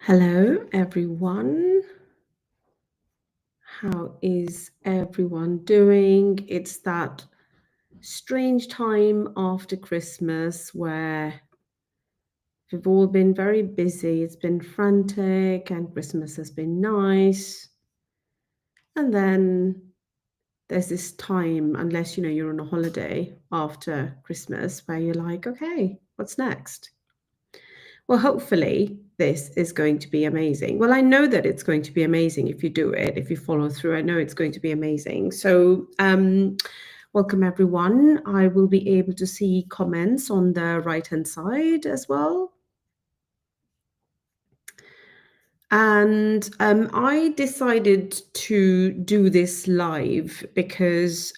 Hello, everyone. How is everyone doing? It's that strange time after Christmas where we've all been very busy. It's been frantic, and Christmas has been nice. And then there's this time, unless you're on a holiday after Christmas, where you're like, okay, what's next? Well, hopefully, this is going to be amazing. Well, I know that it's going to be amazing if you do it, if you follow through. I know it's going to be amazing. So, welcome everyone. I will be able to see comments on the right-hand side as well. And I decided to do this live because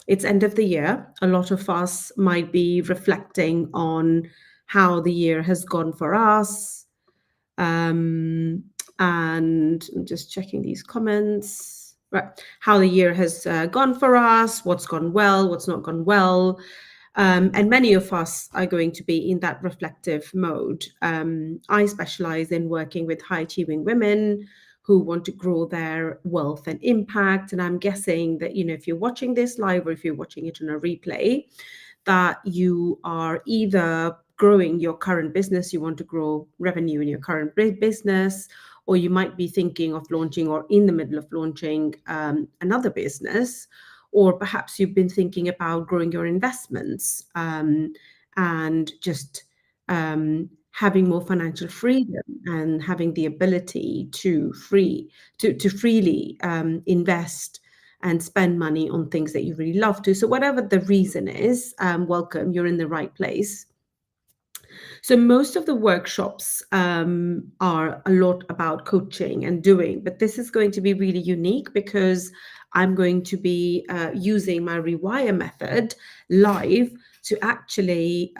it's end of the year. A lot of us might be reflecting on how the year has gone for us. And I'm just checking these comments. Right, how the year has gone for us, what's gone well, what's not gone well. And many of us are going to be in that reflective mode. I specialize in working with high achieving women who want to grow their wealth and impact. And I'm guessing that, if you're watching this live or if you're watching it on a replay, that you are either growing your current business, you want to grow revenue in your current business, or you might be thinking of launching or in the middle of launching another business, or perhaps you've been thinking about growing your investments and just having more financial freedom and having the ability to freely invest and spend money on things that you really love to. So whatever the reason is, welcome, you're in the right place. So most of the workshops are a lot about coaching and doing, but this is going to be really unique because I'm going to be using my Rewire method live to actually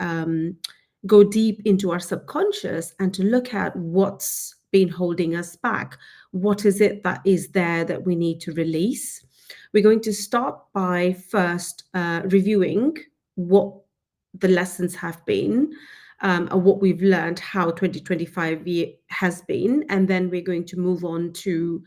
go deep into our subconscious and to look at what's been holding us back. What is it that is there that we need to release? We're going to start by first reviewing what the lessons have been, and what we've learned, how 2025 has been. And then we're going to move on to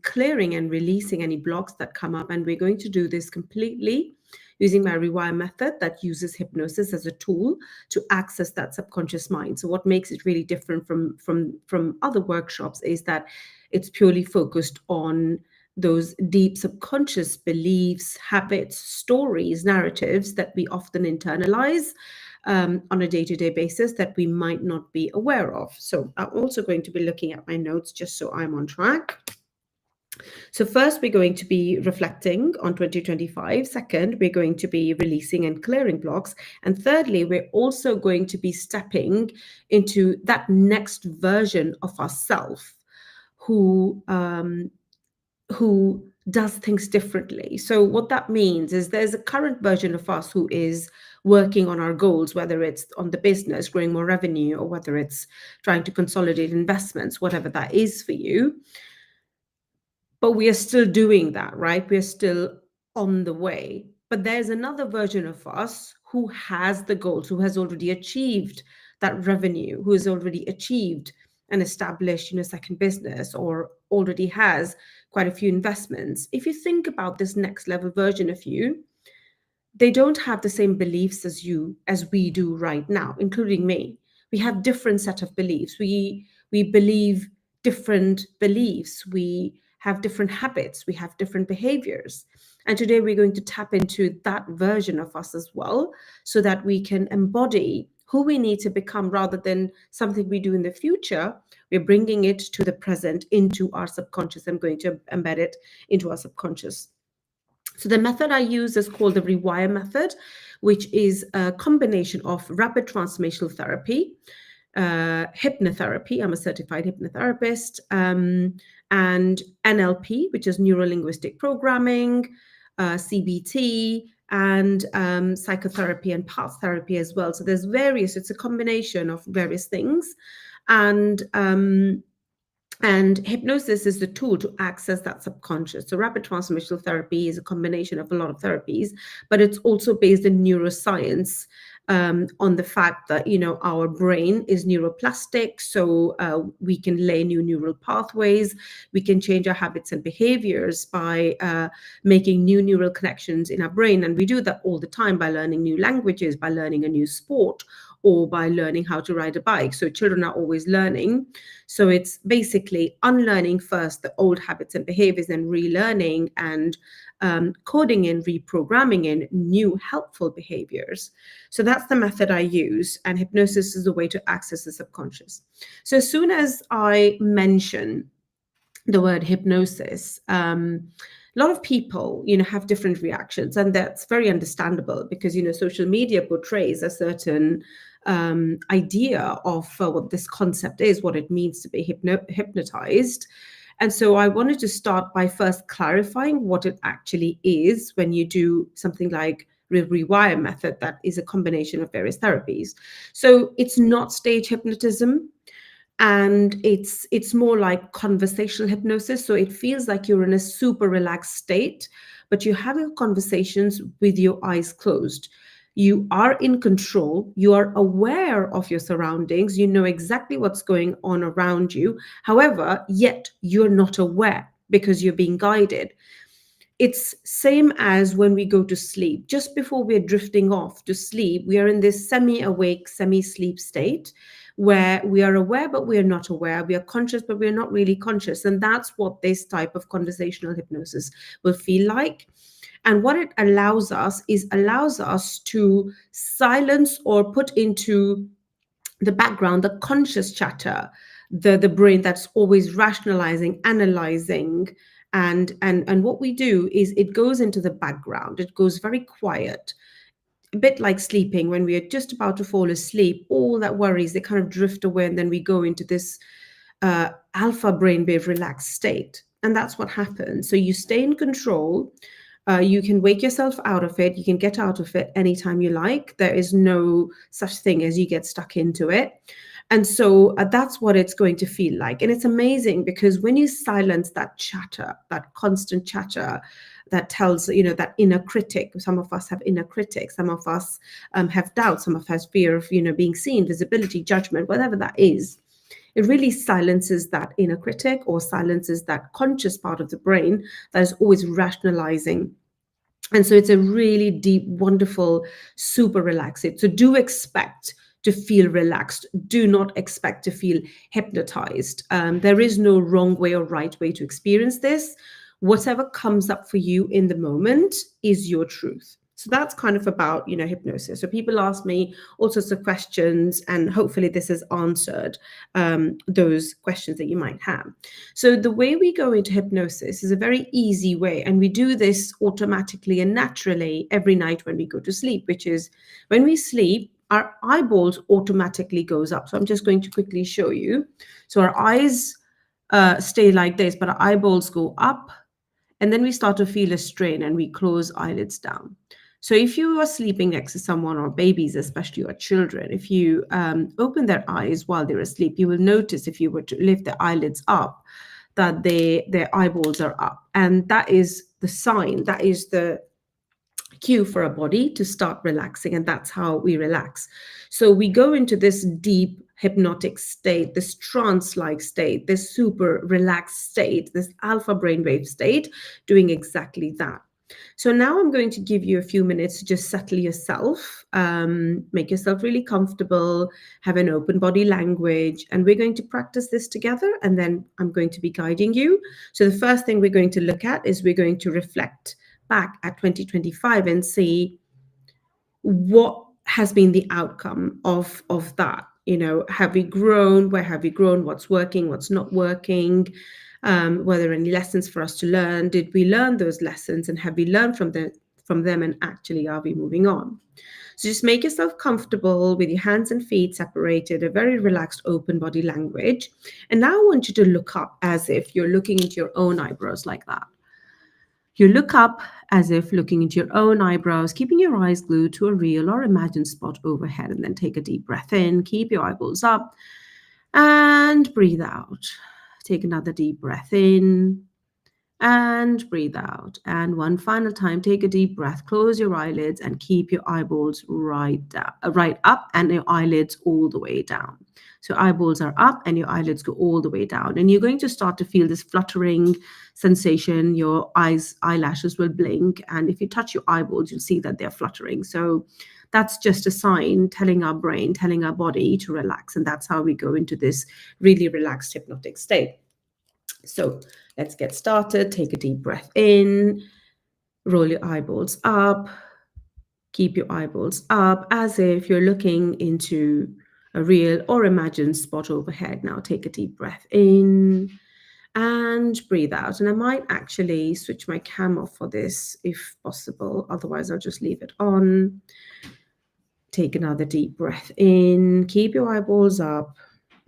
clearing and releasing any blocks that come up. And we're going to do this completely using my Rewire method that uses hypnosis as a tool to access that subconscious mind. So what makes it really different from other workshops is that it's purely focused on those deep subconscious beliefs, habits, stories, narratives that we often internalize on a day-to-day basis that we might not be aware of. So I'm also going to be looking at my notes just so I'm on track. So first, we're going to be reflecting on 2025. Second, we're going to be releasing and clearing blocks. And thirdly, we're also going to be stepping into that next version of ourselves who does things differently. So what that means is there's a current version of us who is working on our goals, whether it's on the business, growing more revenue, or whether it's trying to consolidate investments, whatever that is for you. But we are still doing that, right? We are still on the way. But there's another version of us who has the goals, who has already achieved that revenue, who has already achieved and established, second business, or already has quite a few investments. If you think about this next level version of you, they don't have the same beliefs as you as we do right now, including me. We have different set of beliefs. We believe different beliefs. We have different habits. We have different behaviors. And today we're going to tap into that version of us as well, so that we can embody who we need to become rather than something we do in the future. We're bringing it to the present, into our subconscious. I'm going to embed it into our subconscious. So the method I use is called the Rewire method, which is a combination of rapid transformational therapy, hypnotherapy. I'm a certified hypnotherapist, and NLP, which is neuro-linguistic programming, CBT, and psychotherapy and path therapy as well. So there's it's a combination of various things. And hypnosis is the tool to access that subconscious. So rapid transformational therapy is a combination of a lot of therapies, but it's also based in neuroscience on the fact that, our brain is neuroplastic. So we can lay new neural pathways. We can change our habits and behaviors by making new neural connections in our brain. And we do that all the time by learning new languages, by learning a new sport, or by learning how to ride a bike. So children are always learning. So it's basically unlearning first the old habits and behaviors and relearning and coding in, reprogramming in new helpful behaviors. So that's the method I use. And hypnosis is a way to access the subconscious. So as soon as I mention the word hypnosis, a lot of people, have different reactions, and that's very understandable because, social media portrays a certain idea of what this concept is, what it means to be hypnotized. And so I wanted to start by first clarifying what it actually is when you do something like Rewire method that is a combination of various therapies. So it's not stage hypnotism, and it's more like conversational hypnosis. So it feels like you're in a super relaxed state, but you're having conversations with your eyes closed. You are in control, you are aware of your surroundings, you know exactly what's going on around you. However, yet you're not aware because you're being guided. It's same as when we go to sleep. Just before we're drifting off to sleep, we are in this semi-awake, semi-sleep state where we are aware, but we are not aware. We are conscious, but we're not really conscious. And that's what this type of conversational hypnosis will feel like. And what it allows us to silence or put into the background, the conscious chatter, the brain that's always rationalizing, analyzing. And what we do is it goes into the background. It goes very quiet, a bit like sleeping. When we are just about to fall asleep, all that worries, they kind of drift away, and then we go into this alpha brainwave relaxed state. And that's what happens. So you stay in control. You can wake yourself out of it. You can get out of it anytime you like. There is no such thing as you get stuck into it. And so that's what it's going to feel like. And it's amazing because when you silence that chatter, that constant chatter that tells, that inner critic, some of us have inner critics, some of us have doubts, some of us have fear of, being seen, visibility, judgment, whatever that is. It really silences that inner critic or silences that conscious part of the brain that is always rationalizing. And so it's a really deep, wonderful, super relaxing. So do expect to feel relaxed. Do not expect to feel hypnotized. There is no wrong way or right way to experience this. Whatever comes up for you in the moment is your truth. So that's kind of about, hypnosis. So people ask me all sorts of questions, and hopefully this has answered those questions that you might have. So the way we go into hypnosis is a very easy way, and we do this automatically and naturally every night when we go to sleep, which is when we sleep, our eyeballs automatically goes up. So I'm just going to quickly show you. So our eyes stay like this, but our eyeballs go up, and then we start to feel a strain and we close eyelids down. So if you are sleeping next to someone, or babies, especially, or children, if you open their eyes while they're asleep, you will notice if you were to lift their eyelids up, that their eyeballs are up. And that is the sign, that is the cue for our body to start relaxing. And that's how we relax. So we go into this deep hypnotic state, this trance-like state, this super relaxed state, this alpha brainwave state, doing exactly that. So now I'm going to give you a few minutes to just settle yourself, make yourself really comfortable, have an open body language, and we're going to practice this together, and then I'm going to be guiding you. So the first thing we're going to look at is we're going to reflect back at 2025 and see what has been the outcome of that. Have we grown? Where have we grown? What's working? What's not working? Were there any lessons for us to learn? Did we learn those lessons, and have we learned from them, and actually are we moving on? So just make yourself comfortable with your hands and feet separated, a very relaxed, open body language. And now I want you to look up as if you're looking into your own eyebrows, like that. You look up as if looking into your own eyebrows, keeping your eyes glued to a real or imagined spot overhead, and then take a deep breath in, keep your eyeballs up, and breathe out. Take another deep breath in And breathe out. And one final time, take a deep breath, close your eyelids and keep your eyeballs right down, right up, and your eyelids all the way down. So eyeballs are up and your eyelids go all the way down. And you're going to start to feel this fluttering sensation. Your eyelashes will blink. And if you touch your eyeballs, you'll see that they're fluttering. So that's just a sign telling our brain, telling our body to relax. And that's how we go into this really relaxed hypnotic state. So let's get started. Take a deep breath in, roll your eyeballs up, keep your eyeballs up as if you're looking into a real or imagined spot overhead. Now take a deep breath in and breathe out. And I might actually switch my cam off for this if possible. Otherwise, I'll just leave it on. Take another deep breath in, keep your eyeballs up,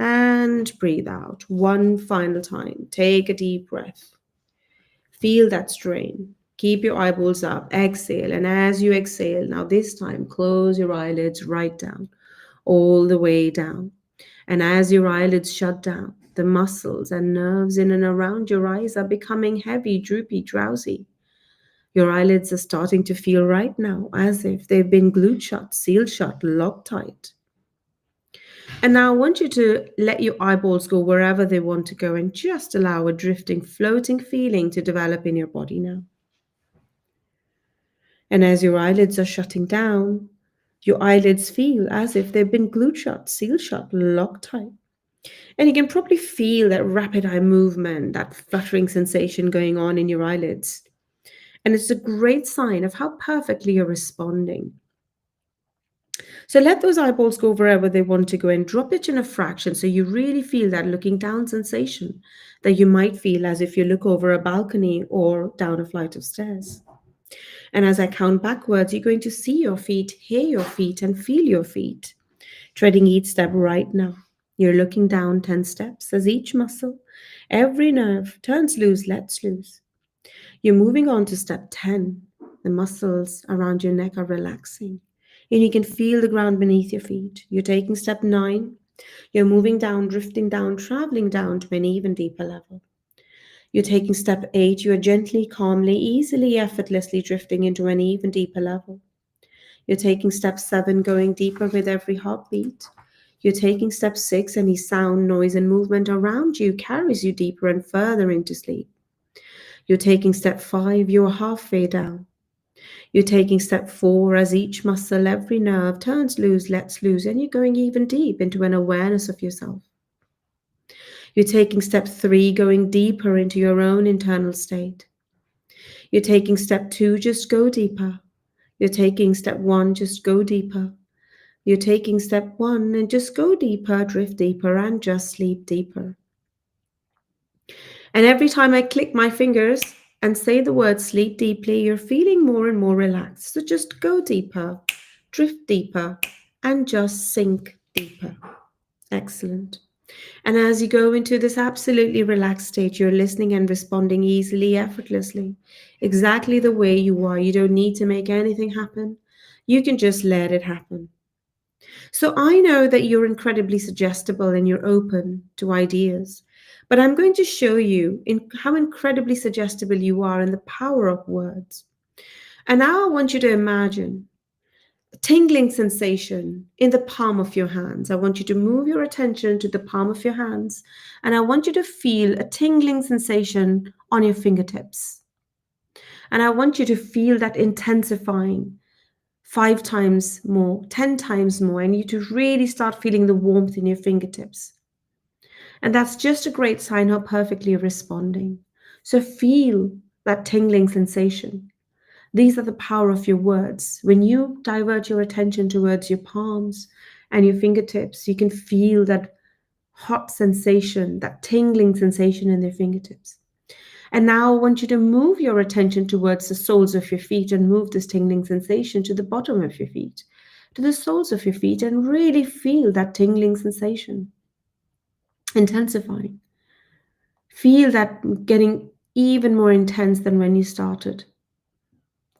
and breathe out. One final time. Take a deep breath. Feel that strain. Keep your eyeballs up. Exhale. And as you exhale, now this time, close your eyelids right down, all the way down. And as your eyelids shut down, the muscles and nerves in and around your eyes are becoming heavy, droopy, drowsy. Your eyelids are starting to feel right now as if they've been glued shut, sealed shut, locked tight. And now I want you to let your eyeballs go wherever they want to go and just allow a drifting, floating feeling to develop in your body now. And as your eyelids are shutting down, your eyelids feel as if they've been glued shut, sealed shut, locked tight. And you can probably feel that rapid eye movement, that fluttering sensation going on in your eyelids. And it's a great sign of how perfectly you're responding. So let those eyeballs go wherever they want to go and drop it in a fraction so you really feel that looking down sensation that you might feel as if you look over a balcony or down a flight of stairs. And as I count backwards, you're going to see your feet, hear your feet, and feel your feet, treading each step right now. You're looking down 10 steps as each muscle, every nerve turns loose, lets loose. You're moving on to step 10. The muscles around your neck are relaxing, and you can feel the ground beneath your feet. You're taking step 9. You're moving down, drifting down, traveling down to an even deeper level. You're taking step 8. You are gently, calmly, easily, effortlessly drifting into an even deeper level. You're taking step 7, going deeper with every heartbeat. You're taking step 6. Any sound, noise, and movement around you carries you deeper and further into sleep. You're taking step 5. You're halfway down. You're taking step 4 as each muscle, every nerve turns loose, lets loose, and you're going even deep into an awareness of yourself. You're taking step 3, going deeper into your own internal state. You're taking step 2, just go deeper. You're taking step 1, just go deeper. You're taking step 1 and just go deeper, drift deeper, and just sleep deeper. And every time I click my fingers and say the word sleep deeply, you're feeling more and more relaxed. So just go deeper, drift deeper, and just sink deeper. Excellent. And as you go into this absolutely relaxed state, you're listening and responding easily, effortlessly, exactly the way you are. You don't need to make anything happen. You can just let it happen. So I know that you're incredibly suggestible and you're open to ideas, but I'm going to show you how incredibly suggestible you are and the power of words. And now I want you to imagine a tingling sensation in the palm of your hands. I want you to move your attention to the palm of your hands, and I want you to feel a tingling sensation on your fingertips. And I want you to feel that intensifying 5 times more, 10 times more, and you to really start feeling the warmth in your fingertips. And that's just a great sign how perfectly you're responding. So feel that tingling sensation. These are the power of your words. When you divert your attention towards your palms and your fingertips, you can feel that hot sensation, that tingling sensation in their fingertips. And now I want you to move your attention towards the soles of your feet and move this tingling sensation to the bottom of your feet, to the soles of your feet, and really feel that tingling sensation intensifying. Feel that getting even more intense than when you started.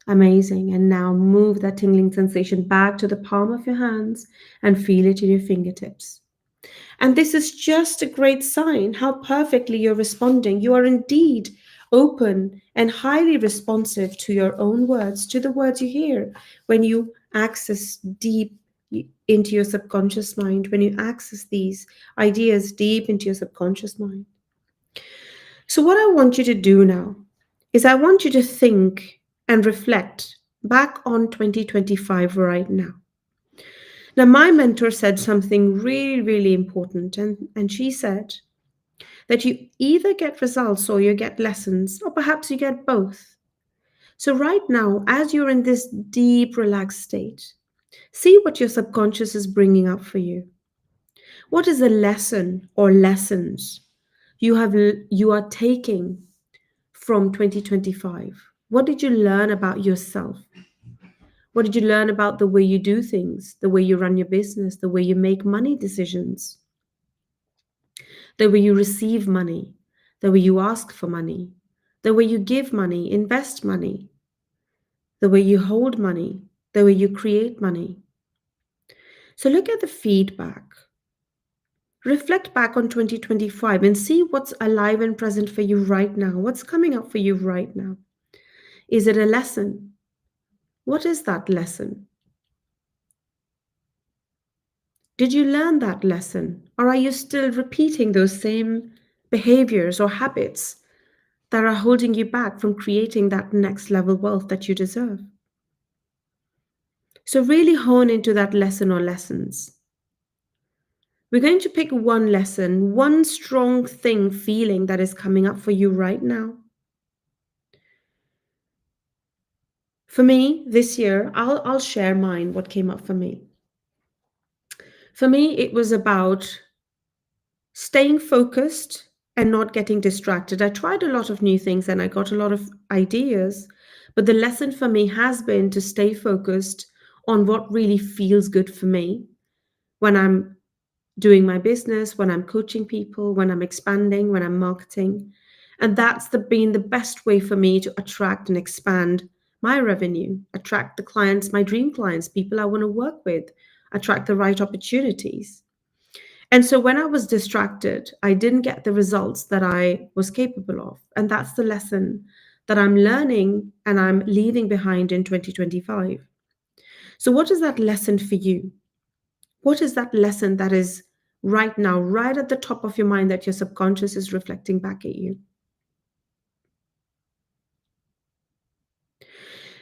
Amazing. And now move that tingling sensation back to the palm of your hands and feel it in your fingertips. And this is just a great sign how perfectly you're responding. You are indeed open, and highly responsive to your own words, to the words you hear when you access deep into your subconscious mind, when you access these ideas deep into your subconscious mind. So, what I want you to do now is I want you to think and reflect back on 2025 right now. Now, my mentor said something really, really important, and she said that you either get results or you get lessons, or perhaps you get both. So, right now, as you're in this deep, relaxed state, see what your subconscious is bringing up for you. What is a lesson or lessons you are taking from 2025? What did you learn about yourself? What did you learn about the way you do things, the way you run your business, the way you make money decisions, the way you receive money, the way you ask for money, the way you give money, invest money, the way you hold money, the way you create money? So look at the feedback. Reflect back on 2025 and see what's alive and present for you right now. What's coming up for you right now? Is it a lesson? What is that lesson? Did you learn that lesson? Or are you still repeating those same behaviors or habits that are holding you back from creating that next level wealth that you deserve? So, really hone into that lesson or lessons. We're going to pick one lesson, one strong thing, feeling that is coming up for you right now. For me, this year, I'll share mine, what came up for me. For me, it was about staying focused and not getting distracted. I tried a lot of new things and I got a lot of ideas, but the lesson for me has been to stay focused on what really feels good for me when I'm doing my business, when I'm coaching people, when I'm expanding, when I'm marketing. And that's been the best way for me to attract and expand my revenue, attract the clients, my dream clients, people I want to work with, attract the right opportunities. And so when I was distracted, I didn't get the results that I was capable of. And that's the lesson that I'm learning and I'm leaving behind in 2025. So, what is that lesson for you? What is that lesson that is right now, right at the top of your mind that your subconscious is reflecting back at you?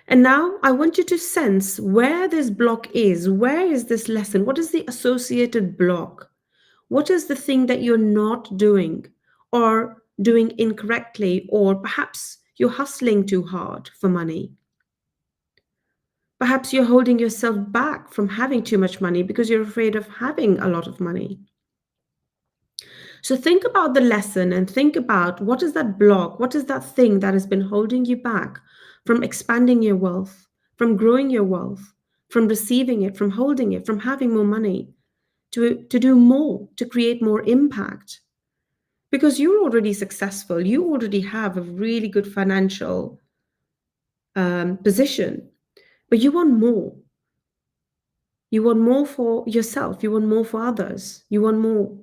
And now I want you to sense where this block is. Where is this lesson? What is the associated block? What is the thing that you're not doing or doing incorrectly, or perhaps you're hustling too hard for money? Perhaps you're holding yourself back from having too much money because you're afraid of having a lot of money. So think about the lesson and think about what is that block, what is that thing that has been holding you back from expanding your wealth, from growing your wealth, from receiving it, from holding it, from having more money, to do more, to create more impact. Because you're already successful, you already have a really good financial position, but you want more. You want more for yourself, you want more for others, you want more.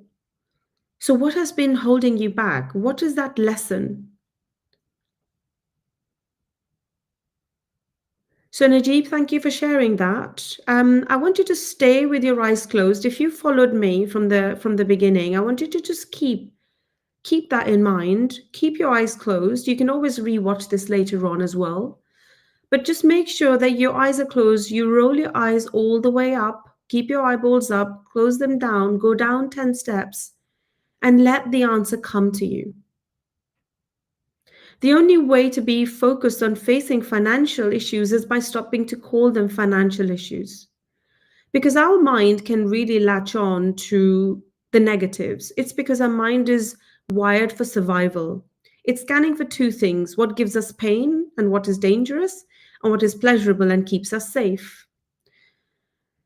So, what has been holding you back? What is that lesson? So, Najib, thank you for sharing that. I want you to stay with your eyes closed. If you followed me from the beginning, I want you to just keep that in mind. Keep your eyes closed. You can always rewatch this later on as well. But just make sure that your eyes are closed. You roll your eyes all the way up. Keep your eyeballs up. Close them down. Go down 10 steps and let the answer come to you. The only way to be focused on facing financial issues is by stopping to call them financial issues. Because our mind can really latch on to the negatives. It's because our mind is wired for survival. It's scanning for two things: what gives us pain and what is dangerous, and what is pleasurable and keeps us safe.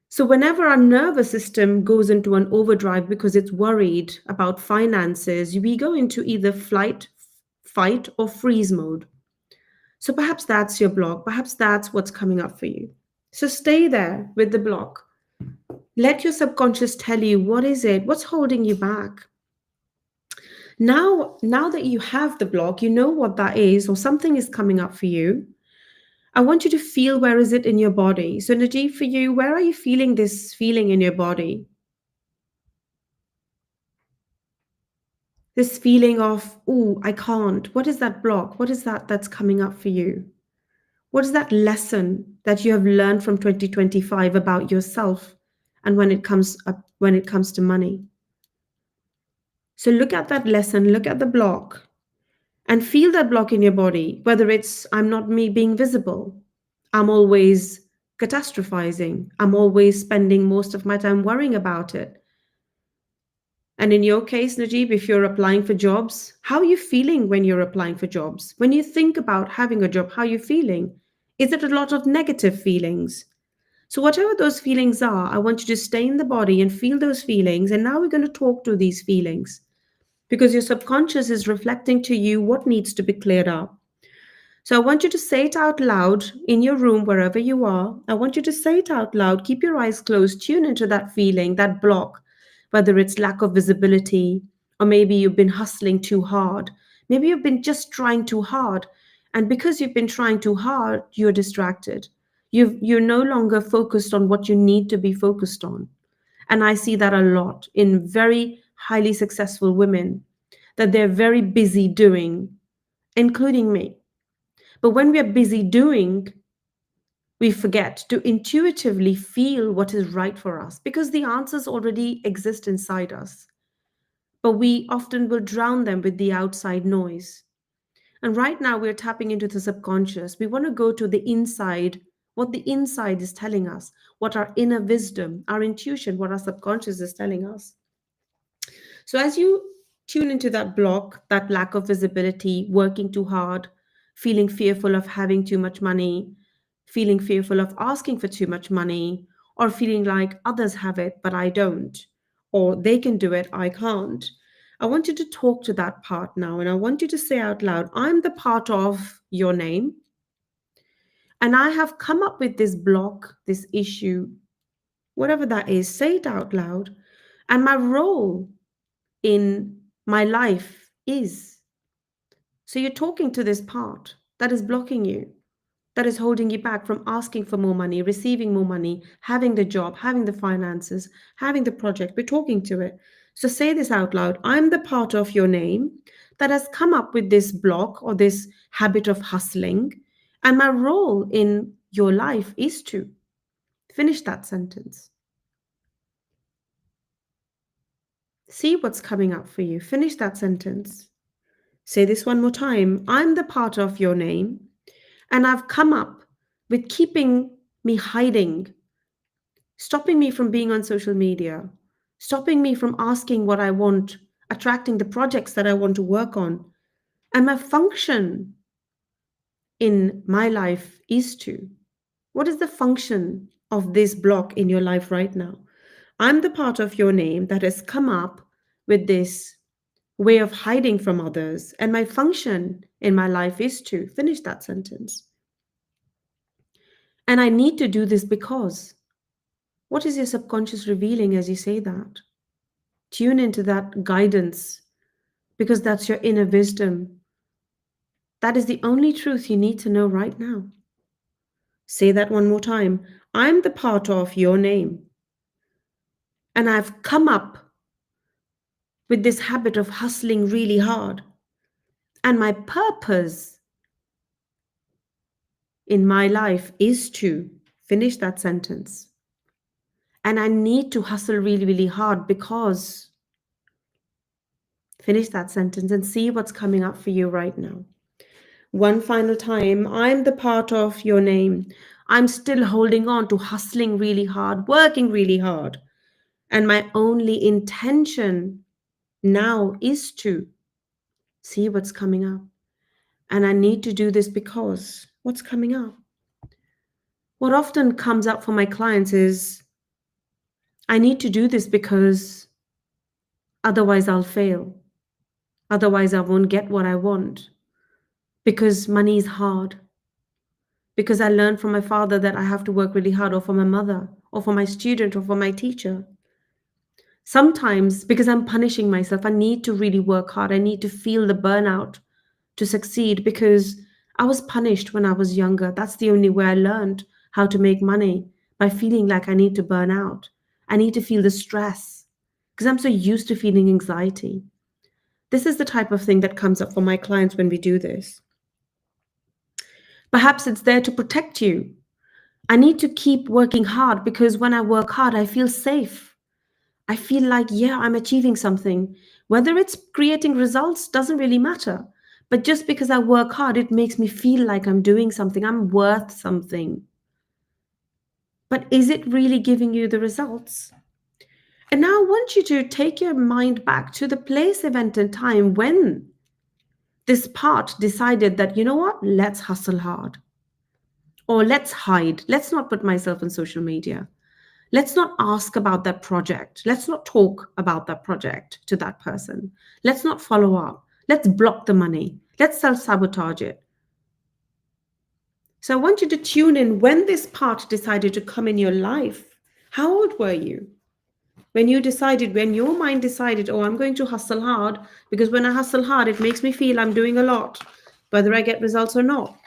So, whenever our nervous system goes into an overdrive because it's worried about finances, we go into either flight, fight, or freeze mode. So, perhaps that's your block. Perhaps that's what's coming up for you. So, stay there with the block. Let your subconscious tell you what is it, what's holding you back. Now that you have the block, you know what that is, or something is coming up for you. I want you to feel, where is it in your body? So, Najib, for you, where are you feeling this feeling in your body? This feeling of, oh, I can't. What is that block? What is that that's coming up for you? What is that lesson that you have learned from 2025 about yourself and when it comes to money? So look at that lesson, look at the block, and feel that block in your body, whether it's I'm not me being visible, I'm always catastrophizing, I'm always spending most of my time worrying about it. And in your case, Najib, if you're applying for jobs, how are you feeling when you're applying for jobs? When you think about having a job, how are you feeling? Is it a lot of negative feelings? So, whatever those feelings are, I want you to stay in the body and feel those feelings. And now we're going to talk to these feelings because your subconscious is reflecting to you what needs to be cleared up. So I want you to say it out loud in your room, wherever you are. I want you to say it out loud. Keep your eyes closed. Tune into that feeling, that block, whether it's lack of visibility, or maybe you've been hustling too hard. Maybe you've been just trying too hard. And because you've been trying too hard, you're distracted. You're no longer focused on what you need to be focused on. And I see that a lot in very highly successful women, that they're very busy doing, including me. But when we are busy doing, we forget to intuitively feel what is right for us because the answers already exist inside us. But we often will drown them with the outside noise. And right now, we're tapping into the subconscious. We want to go to the inside, what the inside is telling us, what our inner wisdom, our intuition, what our subconscious is telling us. So as you tune into that block, that lack of visibility, working too hard, feeling fearful of having too much money, feeling fearful of asking for too much money, or feeling like others have it, but I don't, or they can do it, I can't. I want you to talk to that part now, and I want you to say out loud, I'm the part of your name, and I have come up with this block, this issue, whatever that is, say it out loud. And my role in my life is. So you're talking to this part that is blocking you, that is holding you back from asking for more money, receiving more money, having the job, having the finances, having the project. We're talking to it. So say this out loud. I'm the part of your name that has come up with this block or this habit of hustling. And my role in your life is to finish that sentence. See what's coming up for you. Finish that sentence. Say this one more time. I'm the part of your name, and I've come up with keeping me hiding, stopping me from being on social media, stopping me from asking what I want, attracting the projects that I want to work on. And my function in my life is to. What is the function of this block in your life right now? I'm the part of your name that has come up with this way of hiding from others. And my function in my life is to finish that sentence. And I need to do this because. What is your subconscious revealing as you say that? Tune into that guidance because that's your inner wisdom. That is the only truth you need to know right now. Say that one more time. I'm the part of your name. And I've come up with this habit of hustling really hard. And my purpose in my life is to finish that sentence. And I need to hustle really, really hard because finish that sentence and see what's coming up for you right now. One final time, I'm the part of your name. I'm still holding on to hustling really hard, working really hard. And my only intention now is to see what's coming up. And I need to do this because what's coming up? What often comes up for my clients is I need to do this because otherwise I'll fail. Otherwise, I won't get what I want because money is hard. Because I learned from my father that I have to work really hard, or for my mother, or for my student, or for my teacher. Sometimes, because I'm punishing myself, I need to really work hard. I need to feel the burnout to succeed because I was punished when I was younger. That's the only way I learned how to make money, by feeling like I need to burn out. I need to feel the stress because I'm so used to feeling anxiety. This is the type of thing that comes up for my clients when we do this. Perhaps it's there to protect you. I need to keep working hard because when I work hard, I feel safe. I feel like, yeah, I'm achieving something. Whether it's creating results doesn't really matter. But just because I work hard, it makes me feel like I'm doing something, I'm worth something. But is it really giving you the results? And now I want you to take your mind back to the place, event, and time when this part decided that, you know what, let's hustle hard. Or let's hide. Let's not put myself on social media. Let's not ask about that project. Let's not talk about that project to that person. Let's not follow up. Let's block the money. Let's self sabotage it. So I want you to tune in when this part decided to come in your life. How old were you? When you decided, when your mind decided, oh, I'm going to hustle hard because when I hustle hard, it makes me feel I'm doing a lot, whether I get results or not.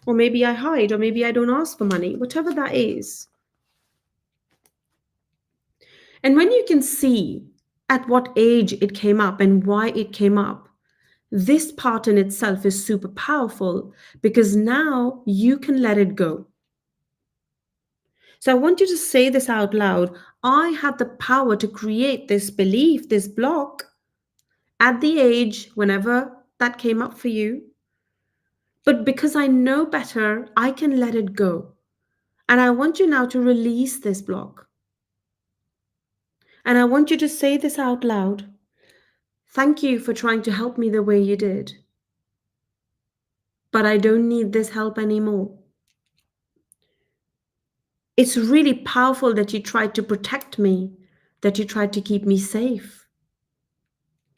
Or maybe I hide, or maybe I don't ask for money, whatever that is. And when you can see at what age it came up and why it came up, this part in itself is super powerful because now you can let it go. So I want you to say this out loud. I had the power to create this belief, this block, at the age whenever that came up for you. But because I know better, I can let it go. And I want you now to release this block. And I want you to say this out loud. Thank you for trying to help me the way you did. But I don't need this help anymore. It's really powerful that you tried to protect me, that you tried to keep me safe.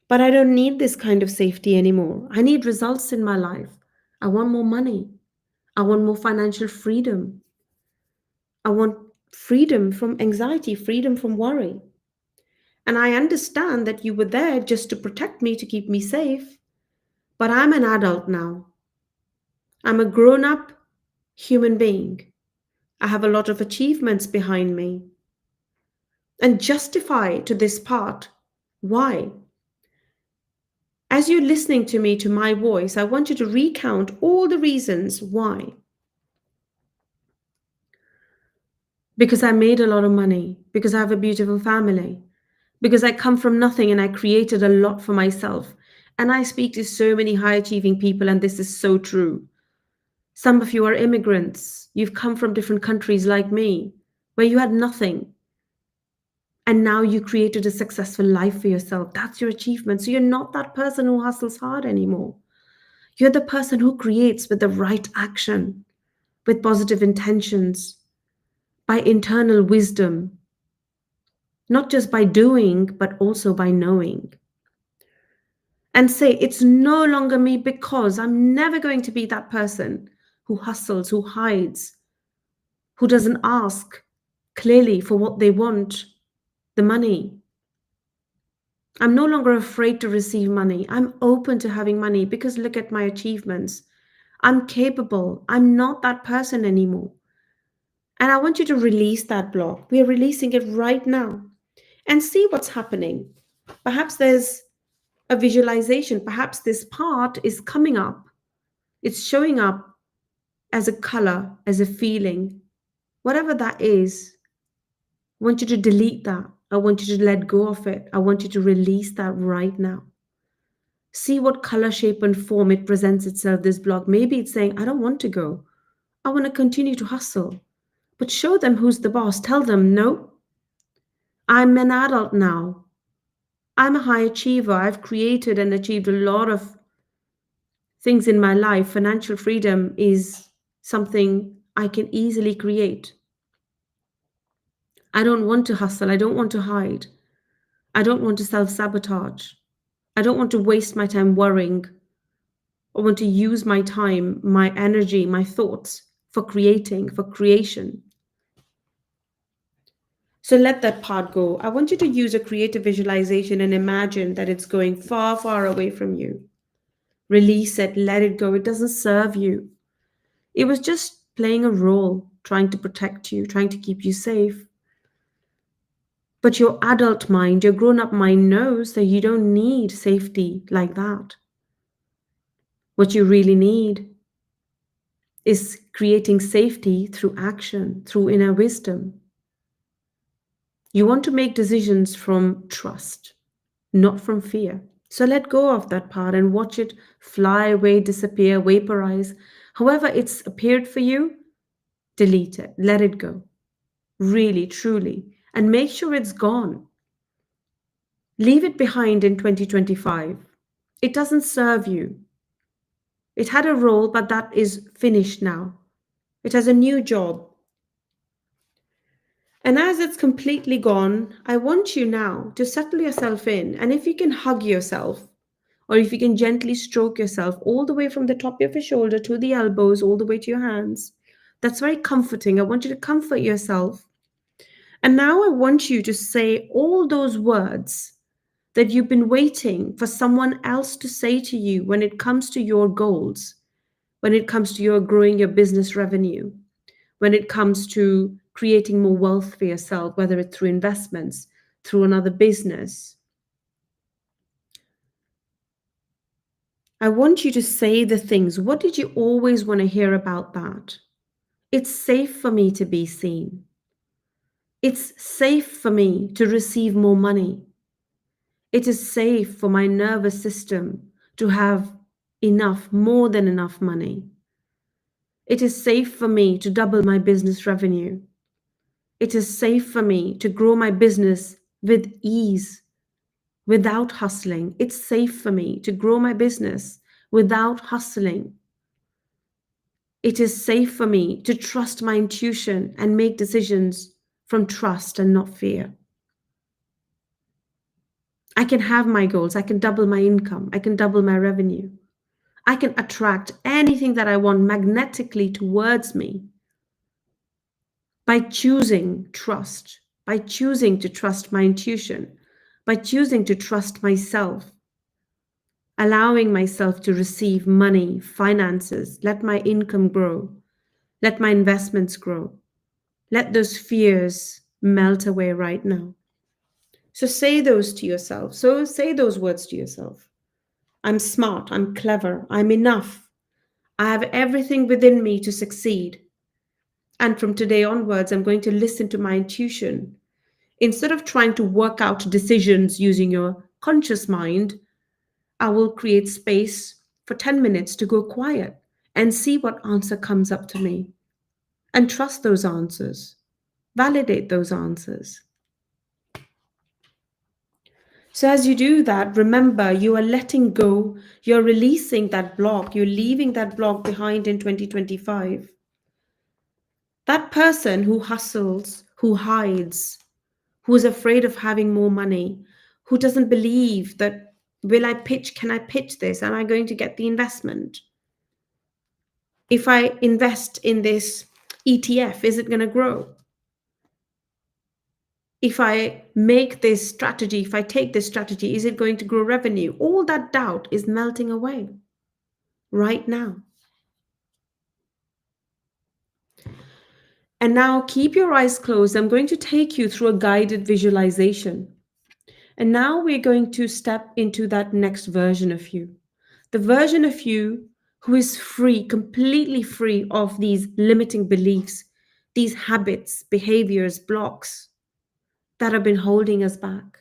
But I don't need this kind of safety anymore. I need results in my life. I want more money. I want more financial freedom. I want freedom from anxiety, freedom from worry. And I understand that you were there just to protect me, to keep me safe. But I'm an adult now. I'm a grown up human being. I have a lot of achievements behind me. And justify to this part why. As you're listening to me, to my voice, I want you to recount all the reasons why. Because I made a lot of money, because I have a beautiful family, because I come from nothing and I created a lot for myself. And I speak to so many high achieving people, and this is so true. Some of you are immigrants. You've come from different countries like me, where you had nothing. And now you created a successful life for yourself. That's your achievement. So you're not that person who hustles hard anymore. You're the person who creates with the right action, with positive intentions, by internal wisdom, not just by doing, but also by knowing. And say, it's no longer me because I'm never going to be that person who hustles, who hides, who doesn't ask clearly for what they want, the money. I'm no longer afraid to receive money. I'm open to having money because look at my achievements. I'm capable. I'm not that person anymore. And I want you to release that block. We are releasing it right now and see what's happening. Perhaps there's a visualization. Perhaps this part is coming up. It's showing up as a color, as a feeling. Whatever that is, I want you to delete that. I want you to let go of it. I want you to release that right now. See what color, shape, and form it presents itself, this block. Maybe it's saying, I don't want to go. I want to continue to hustle. But show them who's the boss. Tell them, no, I'm an adult now. I'm a high achiever. I've created and achieved a lot of things in my life. Financial freedom is something I can easily create. I don't want to hustle. I don't want to hide. I don't want to self sabotage. I don't want to waste my time worrying. I want to use my time, my energy, my thoughts for creating, for creation. So let that part go. I want you to use a creative visualization and imagine that it's going far, far away from you. Release it, let it go. It doesn't serve you. It was just playing a role, trying to protect you, trying to keep you safe. But your adult mind, your grown up mind knows that you don't need safety like that. What you really need is creating safety through action, through inner wisdom. You want to make decisions from trust, not from fear. So let go of that part and watch it fly away, disappear, vaporize. However, it's appeared for you, delete it, let it go. Really, truly. And make sure it's gone. Leave it behind in 2025. It doesn't serve you. It had a role, but that is finished now. It has a new job. And as it's completely gone, I want you now to settle yourself in. And if you can hug yourself, or if you can gently stroke yourself all the way from the top of your shoulder to the elbows, all the way to your hands, that's very comforting. I want you to comfort yourself. And now I want you to say all those words that you've been waiting for someone else to say to you when it comes to your goals, when it comes to your growing your business revenue, when it comes to creating more wealth for yourself, whether it's through investments, through another business. I want you to say the things. What did you always want to hear about that? It's safe for me to be seen. It's safe for me to receive more money. It is safe for my nervous system to have enough, more than enough money. It is safe for me to double my business revenue. It is safe for me to grow my business with ease, without hustling. It's safe for me to grow my business without hustling. It is safe for me to trust my intuition and make decisions from trust and not fear. I can have my goals. I can double my income. I can double my revenue. I can attract anything that I want magnetically towards me by choosing trust, by choosing to trust my intuition, by choosing to trust myself, allowing myself to receive money, finances, let my income grow, let my investments grow, let those fears melt away right now. So say those to yourself. So say those words to yourself. I'm smart, I'm clever, I'm enough. I have everything within me to succeed. And from today onwards, I'm going to listen to my intuition. Instead of trying to work out decisions using your conscious mind, I will create space for 10 minutes to go quiet and see what answer comes up to me. And trust those answers. Validate those answers. So as you do that, remember you are letting go, you're releasing that block, you're leaving that block behind in 2025. That person who hustles, who hides, who is afraid of having more money, who doesn't believe that, can I pitch this? Am I going to get the investment? If I invest in this ETF, is it going to grow? If I make this strategy, if I take this strategy, is it going to grow revenue? All that doubt is melting away right now. And now keep your eyes closed. I'm going to take you through a guided visualization. And now we're going to step into that next version of you. The version of you who is free, completely free of these limiting beliefs, these habits, behaviors, blocks that have been holding us back.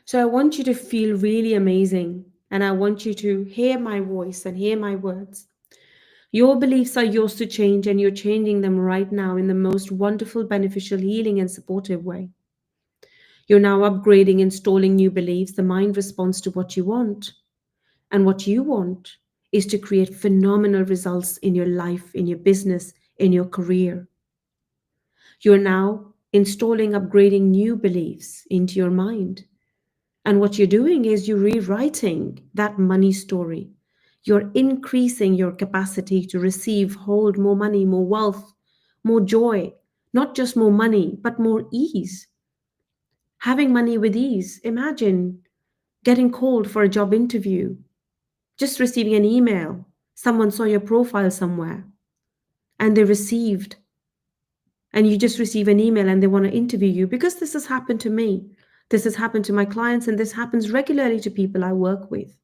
So I want you to feel really amazing, and I want you to hear my voice and hear my words. Your beliefs are yours to change, and you're changing them right now in the most wonderful, beneficial, healing, and supportive way. You're now upgrading, installing new beliefs. The mind responds to what you want. And what you want is to create phenomenal results in your life, in your business, in your career. You're now installing, upgrading new beliefs into your mind. And what you're doing is you're rewriting that money story. You're increasing your capacity to receive, hold more money, more wealth, more joy, Not just more money, but more ease. Having money with ease. Imagine getting called for a job interview, just receiving an email. Someone saw your profile somewhere and they received, and you just receive an email and they want to interview you, because this has happened to me. This has happened to my clients, and this happens regularly to people I work with,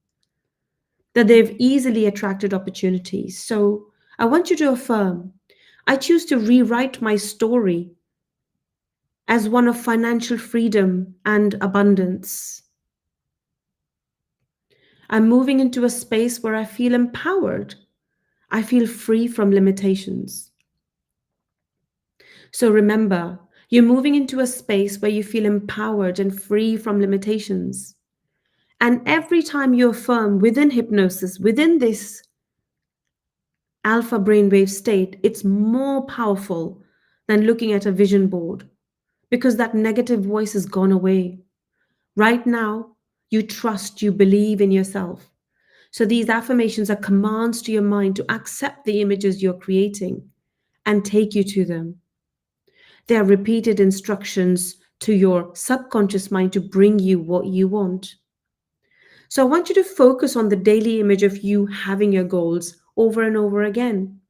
that they've easily attracted opportunities. So I want you to affirm, I choose to rewrite my story as one of financial freedom and abundance. I'm moving into a space where I feel empowered. I feel free from limitations. So remember, you're moving into a space where you feel empowered and free from limitations. And every time you affirm within hypnosis, within this alpha brainwave state, it's more powerful than looking at a vision board, because that negative voice has gone away. Right now, you trust, you believe in yourself. So these affirmations are commands to your mind to accept the images you're creating and take you to them. They are repeated instructions to your subconscious mind to bring you what you want. So I want you to focus on the daily image of you having your goals over and over again.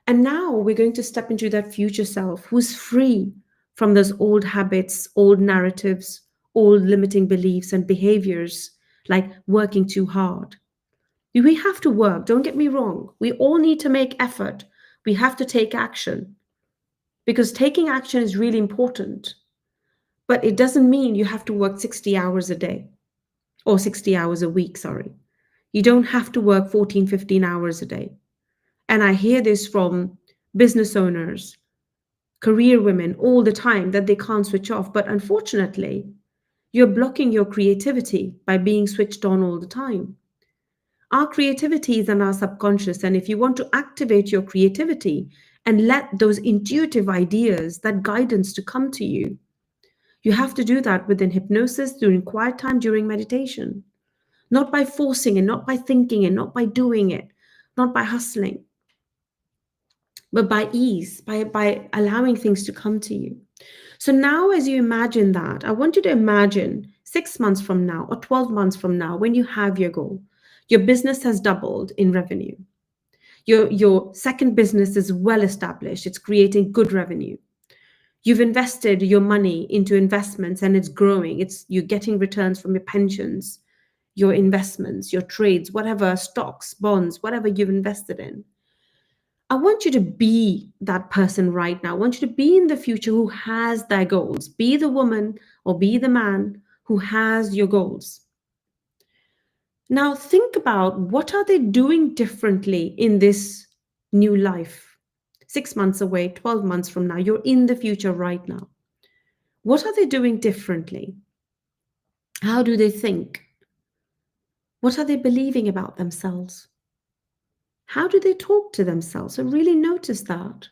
And now we're going to step into that future self who's free from those old habits, old narratives, old limiting beliefs and behaviors, like working too hard. We have to work, don't get me wrong. We all need to make effort. We have to take action, because taking action is really important. But it doesn't mean you have to work 60 hours a day or 60 hours a week, sorry. You don't have to work 14, 15 hours a day. And I hear this from business owners, career women all the time, that they can't switch off. But unfortunately, you're blocking your creativity by being switched on all the time. Our creativity is in our subconscious. And if you want to activate your creativity and let those intuitive ideas, that guidance to come to you, you have to do that within hypnosis, during quiet time, during meditation. Not by forcing and not by thinking and not by doing it, not by hustling, but by ease, by allowing things to come to you. So now, as you imagine that, I want you to imagine 6 months from now or 12 months from now, when you have your goal, your business has doubled in revenue. Your second business is well established, it's creating good revenue. You've invested your money into investments and it's growing. You're getting returns from your pensions, your investments, your trades, whatever, stocks, bonds, whatever you've invested in. I want you to be that person right now. I want you to be in the future who has their goals. Be the woman or be the man who has your goals. Now think about, what are they doing differently in this new life? 6 months away, 12 months from now, you're in the future right now. What are they doing differently? How do they think? What are they believing about themselves? How do they talk to themselves? So really notice that.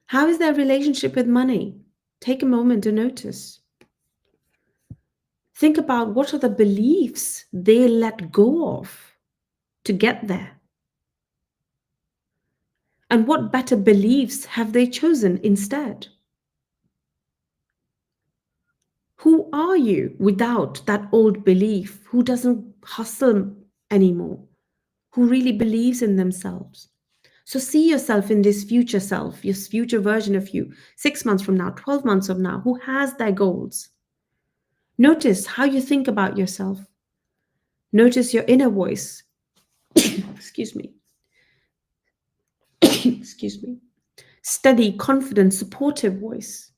How is their relationship with money? Take a moment to notice. Think about, what are the beliefs they let go of to get there? And what better beliefs have they chosen instead? Who are you without that old belief? Who doesn't hustle anymore? Who really believes in themselves? So see yourself in this future self, this future version of you, 6 months from now, 12 months from now, who has their goals. Notice how you think about yourself. Notice your inner voice. Excuse me. Excuse me. Steady, confident, supportive voice.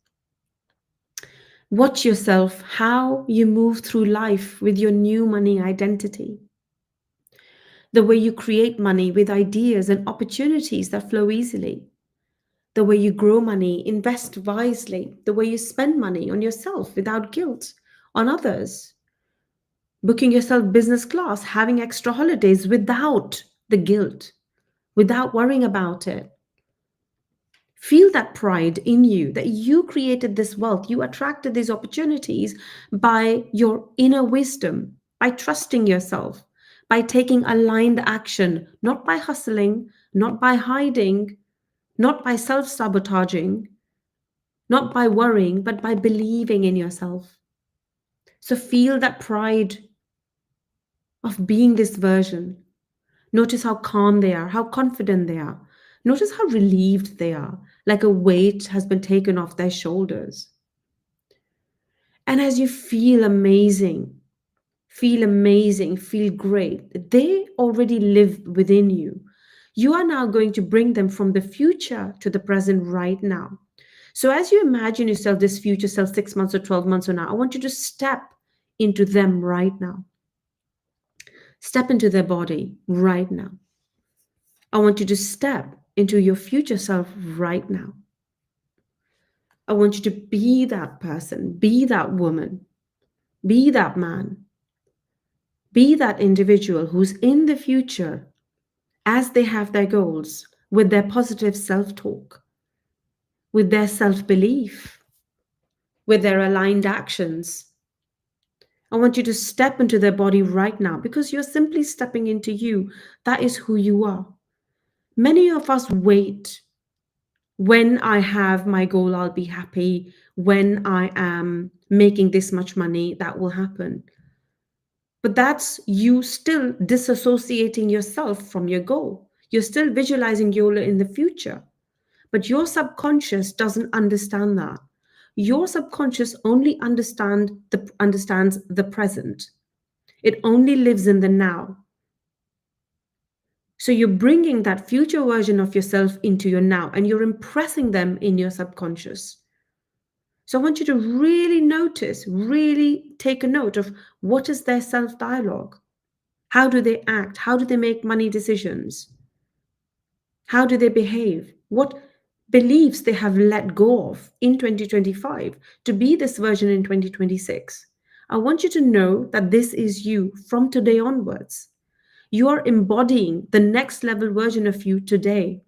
Watch yourself, how you move through life with your new money identity. The way you create money with ideas and opportunities that flow easily. The way you grow money, invest wisely. The way you spend money on yourself without guilt, on others. Booking yourself business class, having extra holidays without the guilt, without worrying about it. Feel that pride in you that you created this wealth. You attracted these opportunities by your inner wisdom, by trusting yourself, by taking aligned action, not by hustling, not by hiding, not by self sabotaging, not by worrying, but by believing in yourself. So feel that pride of being this version. Notice how calm they are, how confident they are. Notice how relieved they are, like a weight has been taken off their shoulders. And as you feel amazing, feel great, they already live within you. You are now going to bring them from the future to the present right now. So as you imagine yourself, this future self, 6 months or 12 months from now, I want you to step into them right now. Step into their body right now. I want you to step into your future self right now. I want you to be that person, be that woman, be that man, be that individual who's in the future as they have their goals with their positive self talk, with their self belief, with their aligned actions. I want you to step into their body right now because you're simply stepping into you. That is who you are. Many of us wait. When I have my goal, I'll be happy. When I am making this much money, that will happen. But that's you still disassociating yourself from your goal. You're still visualizing your in the future. But your subconscious doesn't understand that. Your subconscious only understands the present. It only lives in the now. So you're bringing that future version of yourself into your now and you're impressing them in your subconscious. So I want you to really notice, really take a note of what is their self dialogue? How do they act? How do they make money decisions? How do they behave? What beliefs they have let go of in 2025 to be this version in 2026? I want you to know that this is you from today onwards. You are embodying the next level version of you today.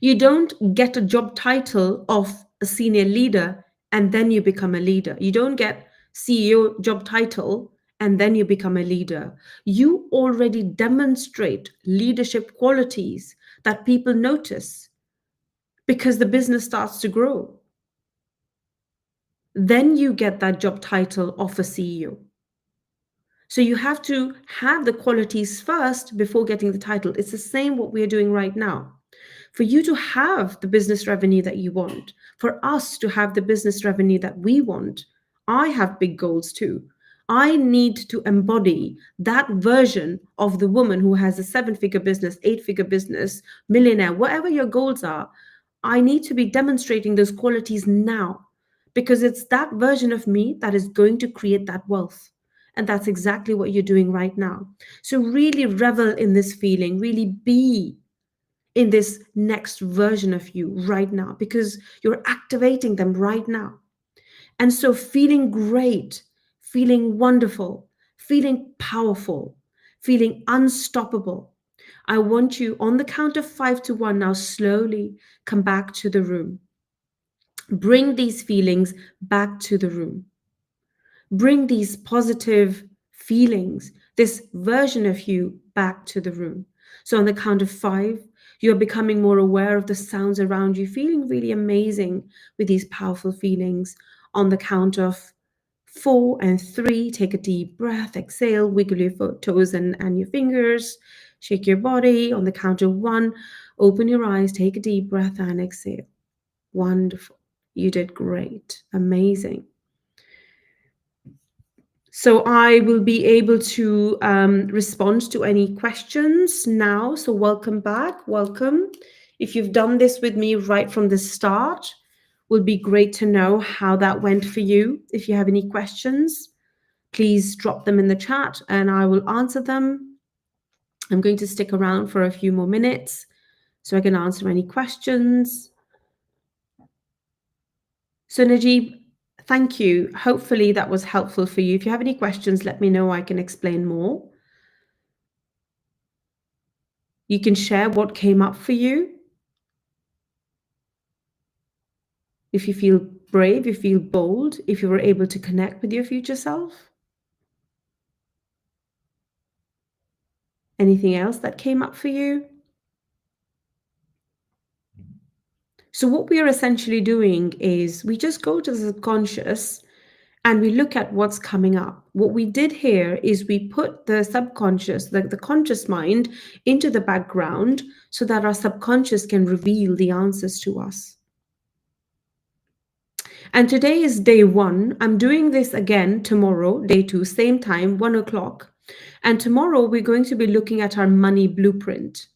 You don't get a job title of a senior leader and then you become a leader. You don't get CEO job title and then you become a leader. You already demonstrate leadership qualities that people notice because the business starts to grow. Then you get that job title of a CEO. So you have to have the qualities first before getting the title. It's the same what we are doing right now. For you to have the business revenue that you want, for us to have the business revenue that we want, I have big goals too. I need to embody that version of the woman who has a 7-figure business, 8-figure business, millionaire, whatever your goals are. I need to be demonstrating those qualities now because it's that version of me that is going to create that wealth. And that's exactly what you're doing right now. So really revel in this feeling, really be in this next version of you right now because you're activating them right now. And so feeling great, feeling wonderful, feeling powerful, feeling unstoppable. I want you on the count of 5 to 1 now slowly come back to the room. Bring these feelings back to the room. Bring these positive feelings, this version of you back to the room. So, on the count of 5, you're becoming more aware of the sounds around you, feeling really amazing with these powerful feelings. On the count of 4 and 3, take a deep breath, exhale, wiggle your toes and your fingers, shake your body. On the count of 1, open your eyes, take a deep breath, and exhale. Wonderful. You did great. Amazing. So I will be able to respond to any questions now. So welcome back. Welcome. If you've done this with me right from the start, would be great to know how that went for you. If you have any questions, please drop them in the chat and I will answer them. I'm going to stick around for a few more minutes so I can answer any questions. So Najib, thank you. Hopefully that was helpful for you. If you have any questions, let me know. I can explain more. You can share what came up for you. If you feel brave, you feel bold, if you were able to connect with your future self. Anything else that came up for you? So, what we are essentially doing is we just go to the subconscious and we look at what's coming up. What we did here is we put the subconscious, the conscious mind, into the background so that our subconscious can reveal the answers to us. And today is day one. I'm doing this again tomorrow, day two, same time, 1 o'clock. And tomorrow we're going to be looking at our money blueprint.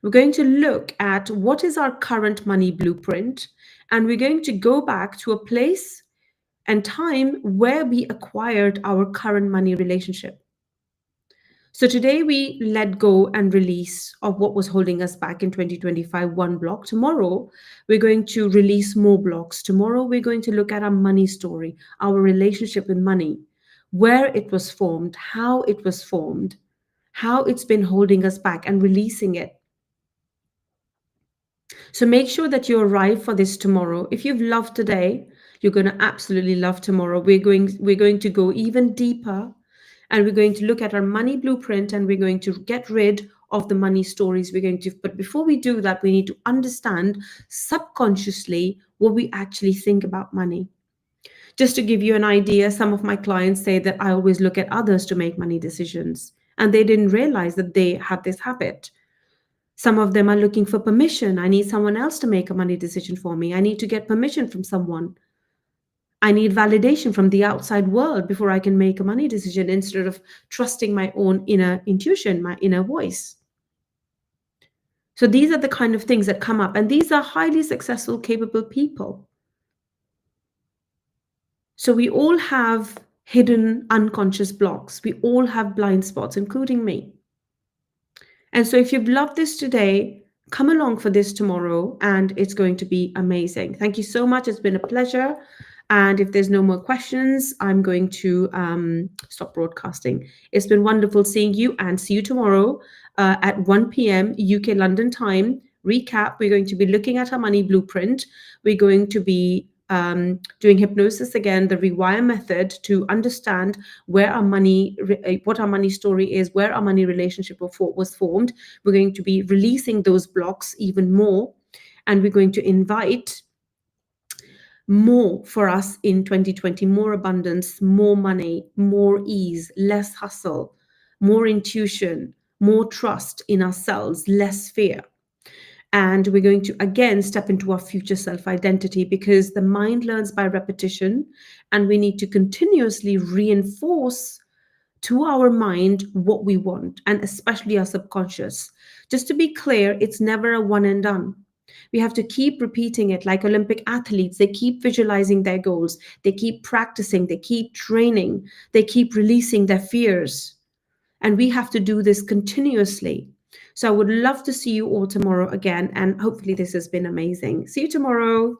We're going to look at what is our current money blueprint, and we're going to go back to a place and time where we acquired our current money relationship. So today we let go and release of what was holding us back in 2025, one block. Tomorrow we're going to release more blocks. Tomorrow we're going to look at our money story, our relationship with money, where it was formed, how it was formed, how it's been holding us back, and releasing it. So make sure that you arrive for this tomorrow. If you've loved today, you're going to absolutely love tomorrow. We're going to go even deeper, and we're going to look at our money blueprint, and we're going to get rid of the money stories. But before we do that, we need to understand subconsciously what we actually think about money. Just to give you an idea, some of my clients say that I always look at others to make money decisions, and they didn't realize that they had this habit. Some of them are looking for permission. I need someone else to make a money decision for me. I need to get permission from someone. I need validation from the outside world before I can make a money decision instead of trusting my own inner intuition, my inner voice. So these are the kind of things that come up, and these are highly successful, capable people. So we all have hidden unconscious blocks. We all have blind spots, including me. And so if you've loved this today, come along for this tomorrow, and it's going to be amazing. Thank you so much. It's been a pleasure. And if there's no more questions, I'm going to stop broadcasting. It's been wonderful seeing you, and see you tomorrow at 1 p.m. UK London time. Recap, we're going to be looking at our money blueprint. We're going to be doing hypnosis again, the rewire method, to understand where our money, what our money story is, where our money relationship was formed. We're going to be releasing those blocks even more, and we're going to invite more for us in 2020, more abundance, more money, more ease, less hustle, more intuition, more trust in ourselves, less fear. And we're going to again step into our future self identity, because the mind learns by repetition, and we need to continuously reinforce to our mind what we want, and especially our subconscious. Just to be clear, it's never a one and done. We have to keep repeating it, like Olympic athletes. They keep visualizing their goals, they keep practicing, they keep training, they keep releasing their fears. And we have to do this continuously. So I would love to see you all tomorrow again. And hopefully this has been amazing. See you tomorrow.